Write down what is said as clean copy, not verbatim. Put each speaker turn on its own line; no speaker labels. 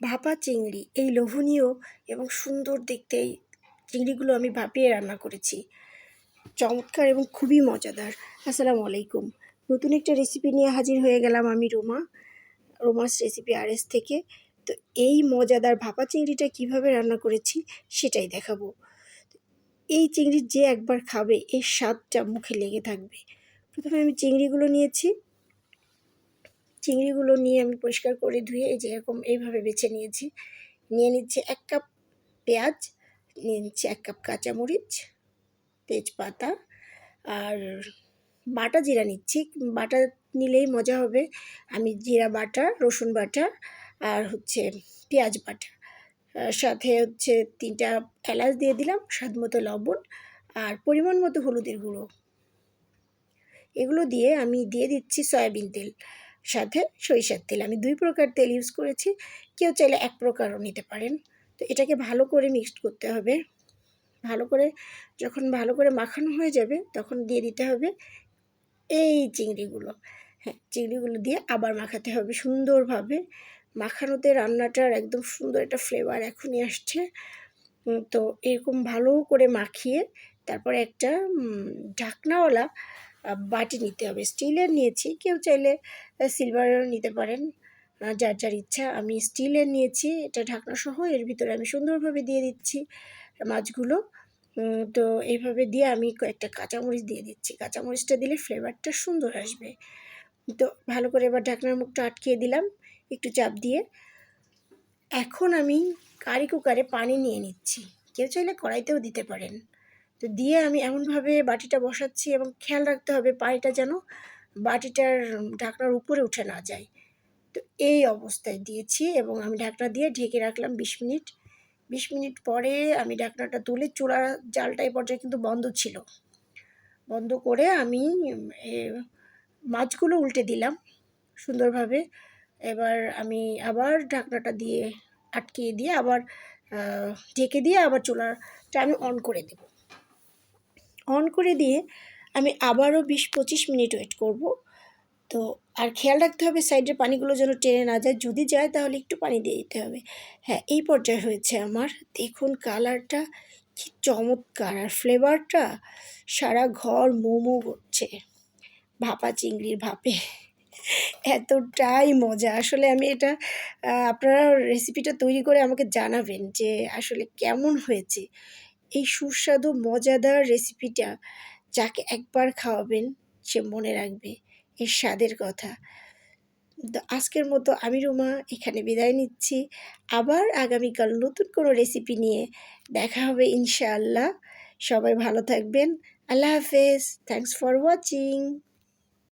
ভাপা চিংড়ি, এই লোভনীয় এবং সুন্দর দেখতে এই চিংড়িগুলো আমি ভাপিয়ে রান্না করেছি। চমৎকার এবং খুবই মজাদার। আসসালামু আলাইকুম। নতুন একটা রেসিপি নিয়ে হাজির হয়ে গেলাম আমি রোমাস রেসিপি RS থেকে। তো এই মজাদার ভাপা চিংড়িটা কিভাবে রান্না করেছি সেটাই দেখাবো। এই চিংড়ি যে একবার খাবে এর স্বাদটা মুখে লেগে থাকবে। প্রথমে আমি চিংড়িগুলো নিয়েছি। চিংড়িগুলো নিয়ে আমি পরিষ্কার করে ধুয়ে এই যে এরকম এইভাবে বেছে নিয়েছি। নিয়ে নিচ্ছি 1 কাপ পেঁয়াজ, নিয়ে নিচ্ছি 1 কাপ কাঁচামরিচ, তেজপাতা আর বাটা জিরা নিচ্ছি। বাটা নিলেই মজা হবে। আমি জিরা বাটা, রসুন বাটা আর পেঁয়াজ বাটা, সাথে 3টা এলাচ দিয়ে দিলাম, স্বাদ মতো লবণ আর পরিমাণ মতো হলুদের গুঁড়ো। এগুলো দিয়ে আমি দিয়ে দিচ্ছি সয়াবিন তেল, সাথে সরিষার তেল। আমি 2 প্রকার তেল ইউজ করেছি, কেউ চাইলে 1 প্রকারও নিতে পারেন। তো এটাকে ভালো করে মিক্সড করতে হবে। যখন ভালো করে মাখানো হয়ে যাবে তখন দিয়ে দিতে হবে এই চিংড়িগুলো। হ্যাঁ, চিংড়িগুলো দিয়ে আবার মাখাতে হবে সুন্দরভাবে। মাখানোতে রান্নাটার একদম সুন্দর একটা ফ্লেভার এখনই আসছে। তো এরকম ভালো করে মাখিয়ে তারপরে একটা ঢাকনাওয়ালা বাটি নিতে হবে। স্টিলের নিয়েছি, কেউ চাইলে সিলভারেরও নিতে পারেন, যার যার ইচ্ছা। আমি স্টিলের নিয়েছি, এটা ঢাকনাসহ। এর ভিতরে আমি সুন্দরভাবে দিয়ে দিচ্ছি মাছগুলো। তো এইভাবে দিয়ে আমি কয়েকটা কাঁচামরিচ দিয়ে দিচ্ছি। কাঁচামরিচটা দিলে ফ্লেভারটা সুন্দর আসবে। তো ভালো করে এবার ঢাকনার মুখটা আটকিয়ে দিলাম একটু চাপ দিয়ে। এখন আমি কারি কুকারে পানি নিয়ে নিচ্ছি, কেউ চাইলে কড়াইতেও দিতে পারেন। তো দিয়ে আমি এমনভাবে বাটিটা বসাচ্ছি এবং খেয়াল রাখতে হবে পানিটা যেন বাটিটার ঢাকনার উপরে উঠে না যায়। তো এই অবস্থায় দিয়েছি এবং আমি ঢাকনা দিয়ে ঢেকে রাখলাম 20 মিনিট। 20 মিনিট পরে আমি ঢাকনাটা তুলে চুলার জালটা এই পর্যায়ে কিন্তু বন্ধ ছিল। বন্ধ করে আমি মাছগুলো উল্টে দিলাম সুন্দরভাবে। এবার আমি আবার ঢাকনাটা দিয়ে আটকিয়ে দিয়ে আবার ঢেকে দিয়ে আবার চুলাটা আমি অন করে দেব। অন করে দিয়ে আমি আবারও 20-25 মিনিট ওয়েট করব। তো আর খেয়াল রাখতে হবে সাইডের পানিগুলো যেন টেনে না যায়, যদি যায় তাহলে একটু পানি দিয়ে দিতে হবে। হ্যাঁ, এই পর্যায়ে হয়েছে আমার। দেখুন কালারটা কি চমৎকার, আর ফ্লেভারটা সারা ঘর মোমো করছে ভাপা চিংড়ির ভাপে। এতটাই মজা আসলে। আমি এটা আপনারা রেসিপিটা তৈরি করে আমাকে জানাবেন যে আসলে কেমন হয়েছে। এই সুস্বাদু মজাদার রেসিপিটা যাকে একবার খাওয়াবেন সে মনে রাখবে এর স্বাদের কথা। তো আজকের মতো আমি রুমা এখানে বিদায় নিচ্ছি। আবার আগামীকাল নতুন কোনো রেসিপি নিয়ে দেখা হবে ইনশাআল্লাহ। সবাই ভালো থাকবেন। আল্লাহ হাফেজ। Thanks for watching.